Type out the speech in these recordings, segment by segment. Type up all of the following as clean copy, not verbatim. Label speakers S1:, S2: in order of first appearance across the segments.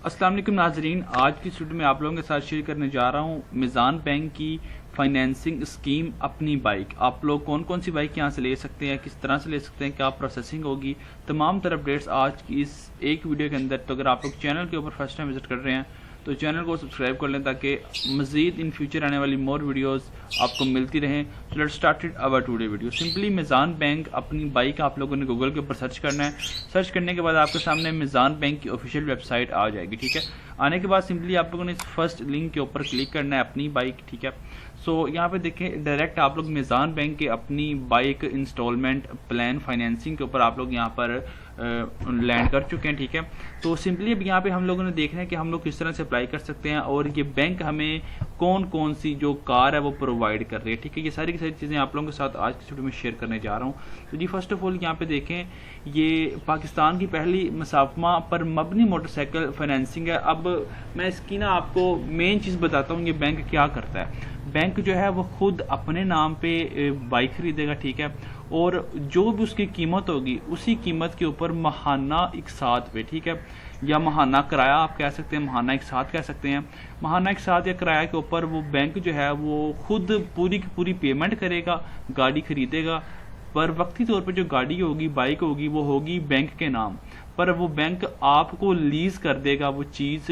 S1: अस्सलाम वालेकुम नाजरीन, आज की वीडियो में आप लोगों के साथ शेयर करने जा रहा हूँ मीज़ान बैंक की फाइनेंसिंग स्कीम अपनी बाइक। आप लोग कौन कौन सी बाइक यहाँ से ले सकते हैं, किस तरह से ले सकते हैं, क्या प्रोसेसिंग होगी, तमाम तरह अपडेट्स आज की इस एक वीडियो के अंदर। तो अगर आप लोग चैनल के ऊपर फर्स्ट टाइम विजिट कर रहे हैं तो चैनल को सब्सक्राइब कर लें ताकि मज़ीद इन फ्यूचर आने वाली मोर वीडियोस आपको मिलती रहें। तो let's started our today video. Simply Meezan bank अपनी बाइक आप लोगों ने गूगल के ऊपर सर्च करना है। सर्च करने के बाद आपके सामने मीज़ान बैंक की ऑफिशियल वेबसाइट आ जाएगी। ठीक है, आने के बाद सिंपली आप लोगों ने इस फर्स्ट लिंक के ऊपर क्लिक करना है, अपनी बाइक। ठीक है, सो यहाँ पे देखें डायरेक्ट आप लोग मीज़ान बैंक के अपनी बाइक इंस्टॉलमेंट प्लान फाइनेंसिंग के ऊपर आप लोग यहाँ पर लैंड कर चुके हैं। ठीक है, तो सिंपली अब यहाँ पे हम लोगों ने देखना है कि हम लोग किस तरह से अप्लाई कर सकते हैं और ये बैंक हमें कौन कौन सी जो कार है वो प्रोवाइड कर रही है। ठीक है, ये सारी की सारी चीज़ें आप लोगों के साथ आज की वीडियो में शेयर करने जा रहा हूँ। तो जी फर्स्ट ऑफ ऑल यहाँ पे देखें, ये पाकिस्तान की पहली मुसाफमा पर मबनी मोटरसाइकिल फाइनेंसिंग है। अब मैं इसकी ना आपको मेन चीज़ बताता हूँ, ये बैंक क्या करता है। बैंक जो है वो खुद अपने नाम पे बाइक खरीदेगा। ठीक है, और जो भी उसकी कीमत होगी उसी कीमत के ऊपर महाना एक साथ पे, ठीक है, या महाना किराया आप कह सकते हैं, महाना एक साथ कह सकते हैं। महाना एक साथ या किराया के ऊपर वो बैंक जो है वो खुद पूरी की पूरी पेमेंट करेगा, गाड़ी खरीदेगा। पर वक्ती तौर पे जो गाड़ी होगी, बाइक होगी, वो होगी बैंक के नाम पर। वो बैंक आपको लीज कर देगा वो चीज़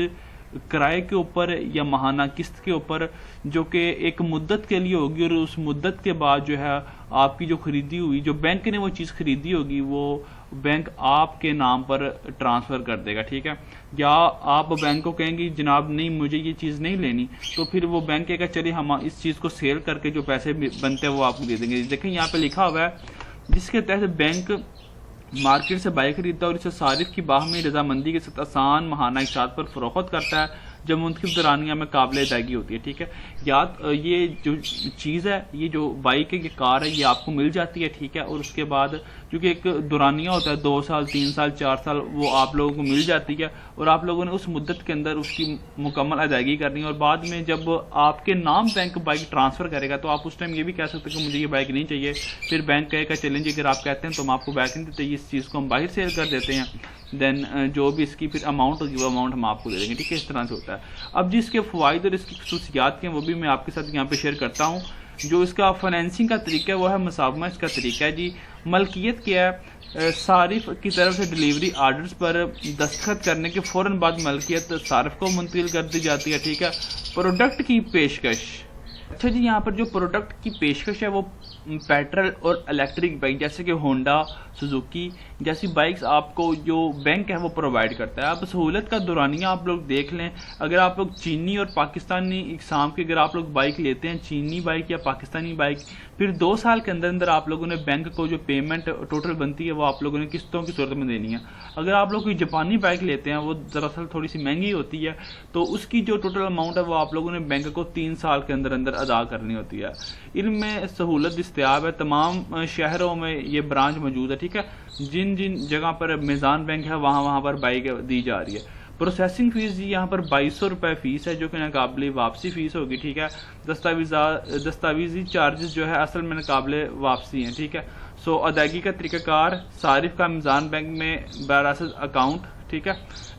S1: किराए के ऊपर या महाना किस्त के ऊपर, जो कि एक मुद्दत के लिए होगी। और उस मुद्दत के बाद जो है आपकी जो खरीदी हुई, जो बैंक ने वो चीज़ खरीदी होगी, वो बैंक आपके नाम पर ट्रांसफ़र कर देगा। ठीक है, या आप बैंक को कहेंगे जनाब नहीं मुझे ये चीज़ नहीं लेनी, तो फिर वो बैंक कहेगा चलिए हम इस चीज़ को सेल करके जो पैसे बनते हैं वो आपको दे देंगे। देखें यहाँ पे लिखा हुआ है, जिसके तहत बैंक मार्केट से बाइक खरीदता है और इसे सारिफ की बाहमी रजामंदी के साथ आसान महाना एक साथ पर फरोख्त करता है जब मुंतखब दरानिया में काबिल अदायगी होती है। ठीक है, याद ये जो चीज़ है, ये जो बाइक है, ये कार है, ये आपको मिल जाती है। ठीक है, और उसके बाद क्योंकि एक दुरानिया होता है 2 साल 3 साल 4 साल, वो आप लोगों को मिल जाती है और आप लोगों ने उस मुद्दत के अंदर उसकी मुकम्मल अदायगी करनी है। और बाद में जब आपके नाम बैंक बाइक ट्रांसफ़र करेगा तो आप उस टाइम ये भी कह सकते हैं कि मुझे ये बाइक नहीं चाहिए। फिर बैंक कहेगा चलेंगे, अगर आप कहते हैं तो हम आपको बाइक नहीं देते, इस चीज़ को हम बाहर सेल कर देते हैं, देन जो भी इसकी फिर अमाउंट होगी वो अमाउंट हम आपको दे देंगे। ठीक है, इस तरह से होता है। अब जिसके फ़वाइद और इसकी खसूसियात के वो भी मैं आपके साथ यहाँ पे शेयर करता हूँ। जो इसका फाइनेंसिंग का तरीका है वो है मुसावमा इसका तरीका है जी। मलकियत क्या है, सारिफ की तरफ से डिलीवरी आर्डर्स पर दस्तखत करने के फ़ौरन बाद मलकियत सारिफ को मुंतकिल कर दी जाती है। ठीक है, प्रोडक्ट की पेशकश। अच्छा जी, यहाँ पर जो प्रोडक्ट की पेशकश है वो पेट्रोल और इलेक्ट्रिक बाइक जैसे कि होंडा, सुजुकी जैसी बाइक्स आपको जो बैंक है वो प्रोवाइड करता है। अब सहूलत का दुरानिया आप लोग देख लें, अगर आप लोग चीनी और पाकिस्तानी इकसाम की अगर आप लोग बाइक लेते हैं, चीनी बाइक या पाकिस्तानी बाइक, फिर 2 साल के अंदर अंदर आप लोगों ने बैंक को जो पेमेंट टोटल बनती है वो आप लोगों ने किस्तों की सूरत में देनी है। अगर आप लोग कोई जापानी बाइक लेते हैं, वो दरअसल थोड़ी सी महंगी होती है, तो उसकी जो टोटल अमाउंट है वो आप लोगों ने बैंक को 3 साल के अंदर अंदर अदा करनी होती है। इनमें सहूलत दस्तयाब है, तमाम शहरों में ये ब्रांच मौजूद है। ठीक है, जिन जिन जगह पर मीज़ान बैंक है वहाँ पर बाइक दी जा रही है। प्रोसेसिंग फ़ीस यहाँ पर 2200 रुपये फ़ीस है, जो कि नाकाबिल वापसी फ़ीस होगी। ठीक है, दस्तावेज़ी चार्जेस जो है असल में नाकाबिल वापसी हैं। ठीक है, सो अदायगी का तरीक़ाकार, सारिफ का मीज़ान बैंक में बरासत अकाउंट, ठीक है,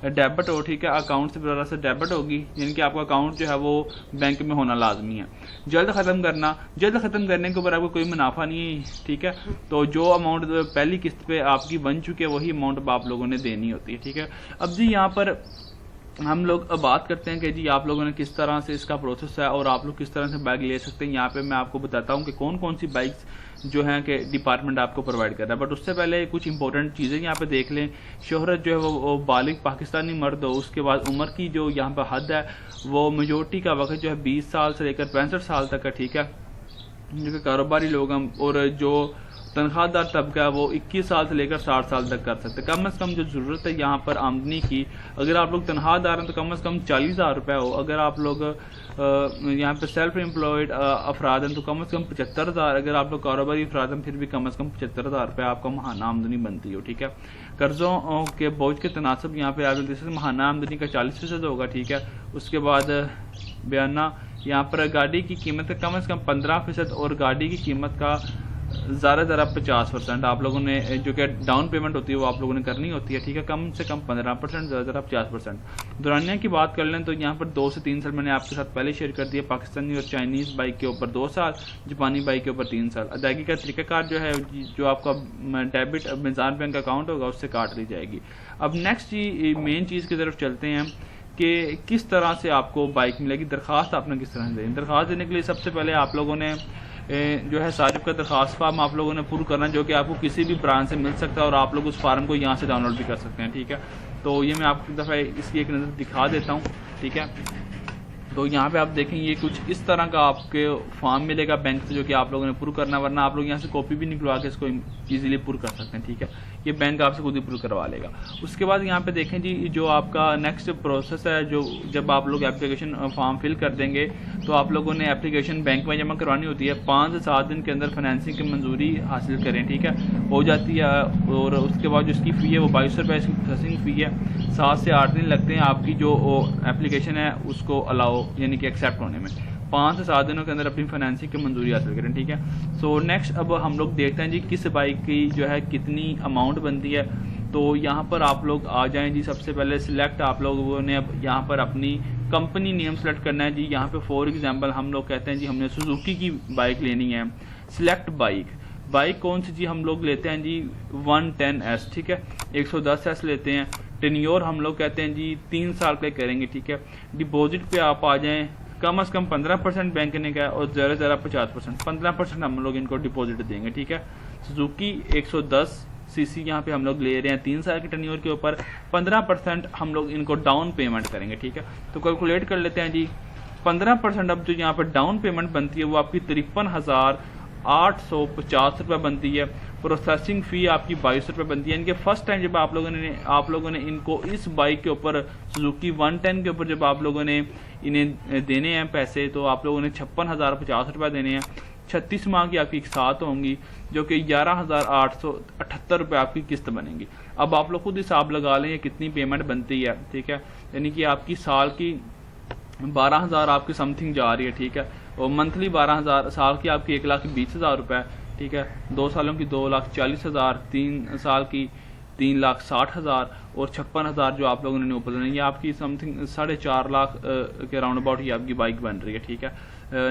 S1: डेबिट हो। ठीक है, अकाउंट से बरासत डेबिट होगी, यानी कि आपका अकाउंट जो है वो बैंक में होना लाजमी है। जल्द ख़त्म करना, जल्द ख़त्म करने के ऊपर आपको कोई मुनाफा नहीं है। ठीक है, तो जो अमाउंट पहली किस्त पे आपकी बन चुकी है वही अमाउंट आप लोगों ने देनी होती है। ठीक है, अब जी यहाँ पर हम लोग बात करते हैं कि जी आप लोगों ने किस तरह से इसका प्रोसेस है और आप लोग किस तरह से बाइक ले सकते हैं। यहाँ पे मैं आपको बताता हूँ कि कौन कौन सी बाइक्स जो हैं कि डिपार्टमेंट आपको प्रोवाइड कर रहा है। बट उससे पहले कुछ इंपॉर्टेंट चीज़ें यहाँ पे देख लें। शोहरत जो है वो बालिग पाकिस्तानी मर्द हो, उसके बाद उम्र की जो यहाँ पर हद है वो मेजोरिटी का वक्त जो है 20 साल से लेकर 65 साल तक का। ठीक है, जो कि कारोबारी लोग हैं, और जो तनख्वाहदार तबका है वो 21 साल से लेकर 60 साल तक कर सकते हैं। कम से कम जो ज़रूरत है यहाँ पर आमदनी की, अगर आप लोग तनख्वाहदार हैं तो कम से कम 40,000 रुपये हो। अगर आप लोग यहाँ पे सेल्फ एम्प्लॉयड अफराद हैं तो कम से कम 75,000। अगर आप लोग कारोबारी अफराद हैं फिर भी कम से कम 75,000 रुपये आपका महाना आमदनी बनती हो। ठीक है, कर्ज़ों के बोझ के तनासब यहाँ पे आप जैसे महाना आमदनी का 40% होगा। ठीक है, उसके बाद बयाना यहाँ पर गाड़ी की कीमत का कम से कम 15% और गाड़ी की कीमत का ज़्यादा 50%, आप लोगों ने जो कि डाउन पेमेंट होती है वो आप लोगों ने करनी होती है, ठीक है। कम से कम 15%, ज़्यादा 50%। दुरानिया की बात कर लें तो यहाँ पर 2 से 3 साल मैंने आपके साथ पहले शेयर कर दिया। पाकिस्तानी और चाइनीज़ बाइक के ऊपर 2 साल, जापानी बाइक के ऊपर 3 साल। अदायगी का तरीक़ाकार जो है, जो आपका डेबिट मिज़ान बैंक अकाउंट होगा उससे काट ली जाएगी। अब नेक्स्ट जी मेन चीज़ की तरफ चलते हैं कि किस तरह से आपको बाइक मिलेगी। दरख्वास्त आपने किस तरह से देनी। दरख्वास्त देने के लिए सबसे पहले आप लोगों ने जो है साजिब का दरख्वास्त फार्म आप लोगों ने पूरा करना, जो कि आपको किसी भी ब्रांच से मिल सकता है और आप लोग उस फार्म को यहाँ से डाउनलोड भी कर सकते हैं, ठीक है। तो ये मैं आपको दफ़ा इसकी एक नज़र दिखा देता हूँ, ठीक है। तो यहाँ पे आप देखें ये कुछ इस तरह का आपके फॉर्म मिलेगा बैंक से, जो कि आप लोगों ने पूरा करना, वरना आप लोग यहाँ से कॉपी भी निकलवा के इसको इजीली पूरा कर सकते हैं, ठीक है। ये बैंक आपसे खुद ही पूरा करवा लेगा। उसके बाद यहाँ पे देखें जी, जो आपका नेक्स्ट प्रोसेस है, जो जब आप लोग एप्लीकेशन फॉर्म फिल कर देंगे तो आप लोगों ने एप्लीकेशन बैंक में जमा करवानी होती है। 5 से 7 दिन के अंदर फाइनेंसिंग की मंजूरी हासिल करें, ठीक है, हो जाती है। और उसके बाद जो इसकी फ़ी है वो 2200 रुपये इसकी प्रोसेसिंग फ़ी है। 7 से 8 दिन लगते हैं आपकी जो एप्लीकेशन है उसको अलाउ यानी कि एक्सेप्ट होने में। 5 से 7 दिनों के अंदर अपनी फाइनेंसिंग की मंजूरी हासिल करें, ठीक है। सो नेक्स्ट अब हम लोग देखते हैं जी किस बाइक की जो है कितनी अमाउंट बनती है। तो यहाँ पर आप लोग आ जाएं जी। सबसे पहले सिलेक्ट आप लोगों ने अब यहाँ पर अपनी कंपनी नेम सेलेक्ट करना है जी। यहाँ पे फॉर एग्जांपल हम लोग कहते हैं जी हमने सुजुकी की बाइक लेनी है। सिलेक्ट बाइक कौन सी जी हम लोग लेते हैं जी 110S, ठीक है, 110S लेते हैं। टेन्योर हम लोग कहते हैं जी 3 साल के करेंगे, ठीक है। डिपॉजिट पे आप आ जाएं, कम से कम 15% बैंक ने कहा और ज़्यादा 50%, 15% हम लोग इनको डिपॉजिट देंगे, ठीक है। सुजुकी 110cc यहाँ पे हम लोग ले रहे हैं 3 साल के टेन्योर के ऊपर। 15% हम लोग इनको डाउन पेमेंट करेंगे, ठीक है। तो कैलकुलेट कर लेते हैं जी। 15% अब जो यहाँ पर डाउन पेमेंट बनती है वो आपकी 53,850 रुपये बनती है। प्रोसेसिंग फ़ी आपकी 2200 रुपये बनती है। इनके फर्स्ट टाइम जब आप लोगों ने इनको इस बाइक के ऊपर सुजुकी 110 के ऊपर जब आप लोगों ने इन्हें देने हैं पैसे, तो आप लोगों ने 56,050 रुपये देने हैं। 36 माह की आपकी साथ होंगी, जो कि 11,878 रुपये आपकी किस्त बनेगी। अब आप लोग खुद हिसाब लगा लें कितनी पेमेंट बनती है, ठीक है। यानी कि आपकी साल की 12,000 आपकी समथिंग जा रही है, ठीक है। और मंथली 12,000, साल की आपकी 1,20,000 रुपये, ठीक है। 2 सालों की 2,40,000, 3 साल की 3,60,000 और 56,000 जो आप लोगों ने ऊपर देना, ये आपकी समथिंग 4.5 लाख के राउंड अबाउट ही आपकी बाइक बन रही है, ठीक है।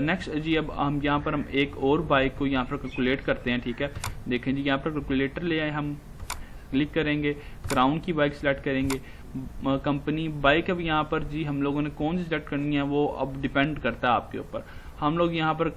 S1: नेक्स्ट जी अब हम यहाँ पर हम एक और बाइक को यहाँ पर कैलकुलेट करते हैं, ठीक है। देखें जी यहाँ पर कैलकुलेटर ले आए, हम क्लिक करेंगे, क्राउन की बाइक सेलेक्ट करेंगे, कंपनी बाइक। अब यहाँ पर जी हम लोगों ने कौन सी सेलेक्ट करनी है वो अब डिपेंड करता है आपके ऊपर। हम लोग यहाँ पर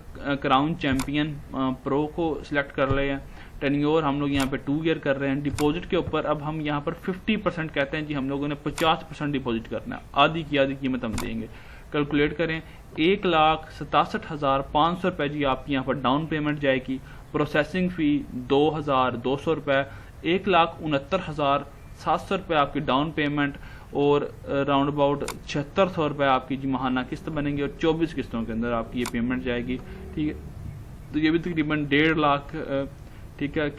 S1: क्राउन चैम्पियन प्रो को सिलेक्ट कर रहे हैं। टेन्योर हम लोग यहाँ पे 2 ईयर कर रहे हैं। डिपॉजिट के ऊपर अब हम यहाँ पर 50% कहते हैं जी, हम लोगों ने 50% डिपॉजिट करना है, आधी की आधी कीमत हम देंगे। कैलकुलेट करें, 1,67,500 रुपये जी आपकी यहाँ पर डाउन पेमेंट जाएगी। प्रोसेसिंग फ़ी 2,200 रुपये, 1,69,700 रुपये आपकी डाउन पेमेंट और राउंड अबाउट 7600 रुपये आपकी जी माहाना किस्त बनेंगी और 24 किस्तों के अंदर आपकी ये पेमेंट जाएगी, ठीक है। तो ये भी तकरीबन 1.5 लाख, ठीक है,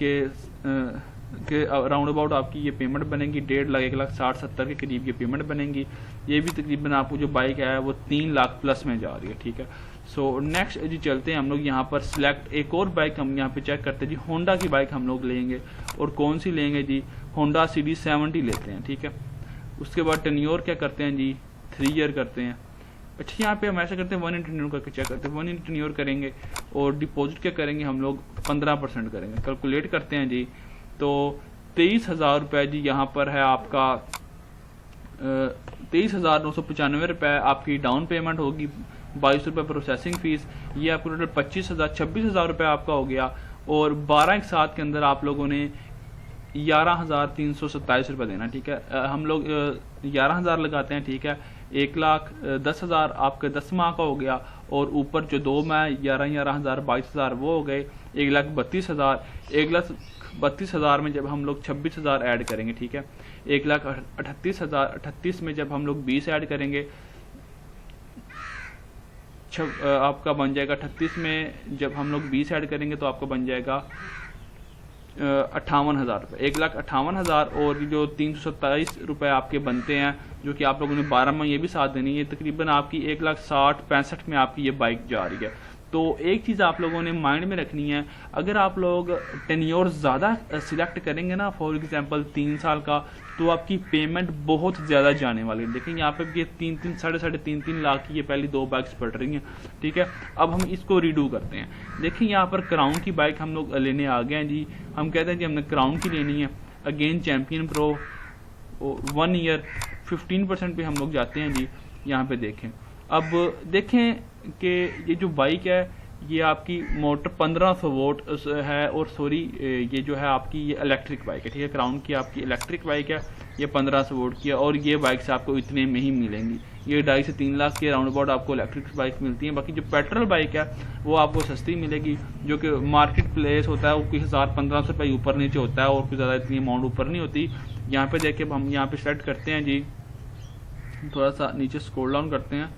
S1: के राउंड अबाउट आपकी ये पेमेंट बनेगी। 1.5 लाख 1,60,70 के करीब ये पेमेंट बनेगी। ये भी तकरीबन आपको जो बाइक है वो 3 लाख प्लस में जा रही है, ठीक है। सो नेक्स्ट जी चलते हैं हम लोग यहाँ पर सिलेक्ट एक और बाइक हम यहाँ पे चेक करते हैं जी। होंडा की बाइक हम लोग लेंगे और कौन सी लेंगे जी, होंडा CD70 लेते हैं, ठीक है। उसके बाद टेन्योर क्या करते हैं जी, 3 ईयर करते हैं। अच्छा यहाँ पे हम ऐसा करते हैं 1 ईयर टेन्योर करके चेक करते हैं। 1 ईयर टेन्योर करेंगे और डिपॉजिट क्या करेंगे हम लोग 15% करेंगे। कैलकुलेट करते हैं जी, तो 23,000 रुपये जी यहाँ पर है आपका 23,995 रुपये आपकी डाउन पेमेंट होगी। 22 रुपये प्रोसेसिंग फीस, ये आपको टोटल 26,000 रुपये आपका हो गया। और 12 एक साथ के अंदर आप लोगों ने 11,327 रुपये देना, ठीक है। हम लोग 11,000 लगाते हैं, ठीक है। 1,10,000 आपके 10 माह का हो गया और ऊपर जो 2 माह 11,000 22,000 वो हो गए 1,32,000। 1,32,000 में जब हम लोग 26,000 ऐड करेंगे, ठीक है। 1,38,000 38 में जब हम लोग 20 ऐड करेंगे आपका बन जाएगा 38 में जब हम लोग 20 ऐड करेंगे तो आपका बन जाएगा 58,000 रुपये। 1,58,000 और जो 327 रुपये आपके बनते हैं जो कि आप लोगों ने 12 में ये भी साथ देनी है, तकरीबन आपकी 1,60,65 में आपकी ये बाइक जा रही है। तो एक चीज़ आप लोगों ने माइंड में रखनी है, अगर आप लोग टेन्योर ज़्यादा सिलेक्ट करेंगे ना, फॉर एग्जांपल 3 साल का, तो आपकी पेमेंट बहुत ज़्यादा जाने वाली है। देखिए यहाँ पे ये 3-3 साढ़े 3.5 लाख की ये पहली 2 बाइक्स पड़ रही हैं, ठीक है। अब हम इसको रीडू करते हैं। देखिए यहाँ पर क्राउन की बाइक हम लोग लेने आ गए हैं जी। हम कहते हैं जी हमने क्राउन की लेनी है। अगेन चैम्पियन प्रो 1 ईयर 15% पे हम लोग जाते हैं जी। यहाँ पे देखें, अब देखें कि ये जो बाइक है ये आपकी मोटर 1500 वोट है, और सॉरी ये जो है आपकी ये इलेक्ट्रिक बाइक है, ठीक है। क्राउन की आपकी इलेक्ट्रिक बाइक है, ये 1500 वोट की है, और ये बाइक से आपको इतने में ही मिलेंगी। ये 2.5 से 3 लाख के राउंड अबाउट आपको इलेक्ट्रिक बाइक मिलती है। बाकी जो पेट्रोल बाइक है वो आपको सस्ती मिलेगी, जो कि मार्केट प्लेस होता है वो कोई 1000-1500 रुपये ऊपर नीचे होता है, और कोई ज़्यादा इतनी अमाउंट ऊपर नहीं होती। यहाँ पे देखिए हम यहाँ पे सेलेक्ट करते हैं जी, थोड़ा सा नीचे स्क्रॉल डाउन करते हैं।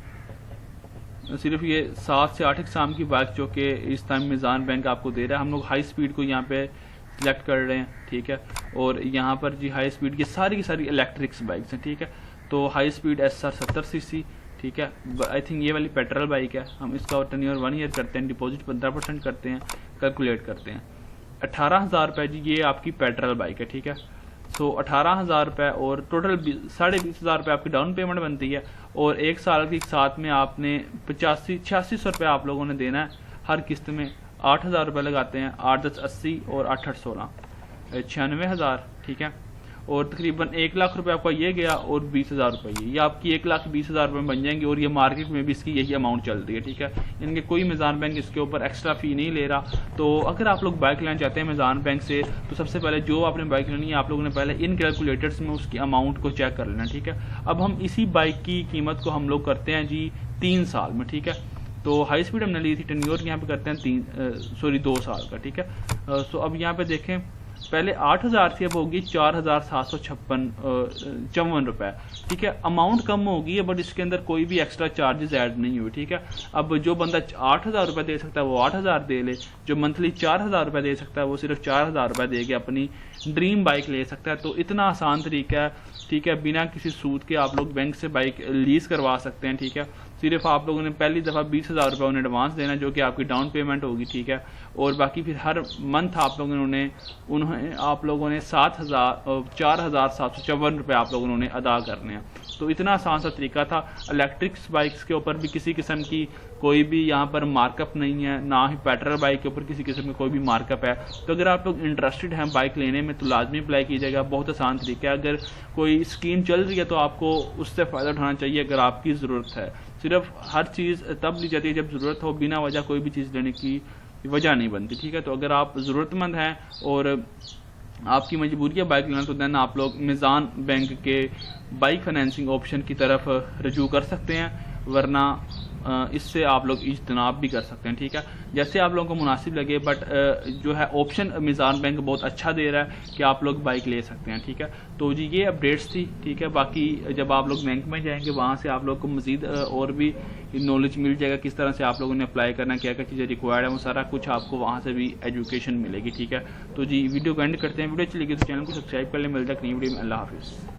S1: सिर्फ ये 7 से 8 एग्जाम की बाइक जो कि इस टाइम मीज़ान बैंक आपको दे रहा है। हम लोग हाई स्पीड को यहाँ पे सिलेक्ट कर रहे हैं, ठीक है। और यहाँ पर जी हाई स्पीड की सारी इलेक्ट्रिक्स बाइक्स हैं, ठीक है। तो हाई स्पीड SR 70 cc, ठीक है। आई थिंक ये वाली पेट्रोल बाइक है। हम इसका टेन्योर 1 ईयर करते हैं, डिपॉजिट 15% करते हैं, कैलकुलेट करते हैं। 18,000 रुपये जी ये आपकी पेट्रोल बाइक है, ठीक है। सो 18,000 रुपये, और टोटल 20,500 रुपये आपकी डाउन पेमेंट बनती है, और 1 साल के साथ में आपने 85-8600 रुपये आप लोगों ने देना है हर किस्त में। 8,000 रुपये लगाते हैं, 8-10 80 और 8-8 16 96,000, ठीक है। और तकरीबन 1 लाख रुपये आपका ये गया, और 20,000 रुपये ये आपकी 1,20,000 रुपये में बन जाएंगे। और ये मार्केट में भी इसकी यही अमाउंट चल रही है, ठीक है। इनके कोई मीज़ान बैंक इसके ऊपर एक्स्ट्रा फ़ी नहीं ले रहा। तो अगर आप लोग बाइक लेना चाहते हैं मीज़ान बैंक से, तो सबसे पहले जो आपने बाइक लेनी है, आप लोगों ने पहले इन कैलकुलेटर्स में उसकी अमाउंट को चेक कर लेना, ठीक है। अब हम इसी बाइक की कीमत को हम लोग करते हैं जी 3 साल में, ठीक है। तो हाई स्पीड हमने ली थी, टेन्योर यहाँ पे करते हैं 2 साल का, ठीक है। सो अब यहाँ पे देखें, पहले 8,000 थी, अब होगी 4,754 रुपये, ठीक है। अमाउंट कम होगी है, बट इसके अंदर कोई भी एक्स्ट्रा चार्जेस ऐड नहीं हुए, ठीक है। अब जो बंदा 8,000 रुपये दे सकता है वो 8,000 दे ले, जो मंथली 4,000 रुपये दे सकता है वो सिर्फ 4,000 रुपये दे के अपनी ड्रीम बाइक ले सकता है। तो इतना आसान तरीका है, ठीक है। बिना किसी सूद के आप लोग बैंक से बाइक लीज करवा सकते हैं, ठीक है। सिर्फ आप लोगों ने पहली दफ़ा 20,000 रुपये उन्हें एडवांस देना, जो कि आपकी डाउन पेमेंट होगी, ठीक है। और बाकी फिर हर मंथ आप लोगों ने आप लोगों ने 4,754 रुपये आप लोगों ने अदा करने हैं। तो इतना आसान सा तरीका था। इलेक्ट्रिक्स बाइक्स के ऊपर भी किसी किस्म की कोई भी यहाँ पर मार्कअप नहीं है, ना ही पेट्रोल बाइक के ऊपर किसी किस्म का कोई भी मार्कअप है। तो अगर आप लोग इंटरेस्टेड हैं बाइक लेने में तो लाजमी अप्लाई कीजिएगा। बहुत आसान तरीका है। अगर कोई स्कीम चल रही है तो आपको उससे फ़ायदा उठाना चाहिए अगर आपकी ज़रूरत है। सिर्फ हर चीज़ तब ली जाती है जब ज़रूरत हो, बिना वजह कोई भी चीज़ लेने की वजह नहीं बनती, ठीक है। तो अगर आप ज़रूरतमंद हैं और आपकी मजबूरी है बाइक लेना, तो देन आप लोग मीज़ान बैंक के बाइक फाइनेंसिंग ऑप्शन की तरफ रजू कर सकते हैं, वरना इससे आप लोग इज्तनाब भी कर सकते हैं, ठीक है। जैसे आप लोगों को मुनासिब लगे, बट जो है ऑप्शन मीज़ान बैंक बहुत अच्छा दे रहा है कि आप लोग बाइक ले सकते हैं, ठीक है। तो जी ये अपडेट्स थी, ठीक है। बाकी जब आप लोग बैंक में जाएंगे वहाँ से आप लोग को मज़ीद और भी नॉलेज मिल जाएगा, किस तरह से आप लोगों ने अप्लाई करना, क्या क्या चीज़ें रिक्वायर्ड है, वो सारा कुछ आपको वहाँ से भी एजुकेशन मिलेगी, ठीक है। तो जी वीडियो को एंड करते हैं। वीडियो अच्छी लगी तो चैनल को सब्सक्राइब कर लें। मिलता है नई वीडियो में। अल्लाह हाफिज़।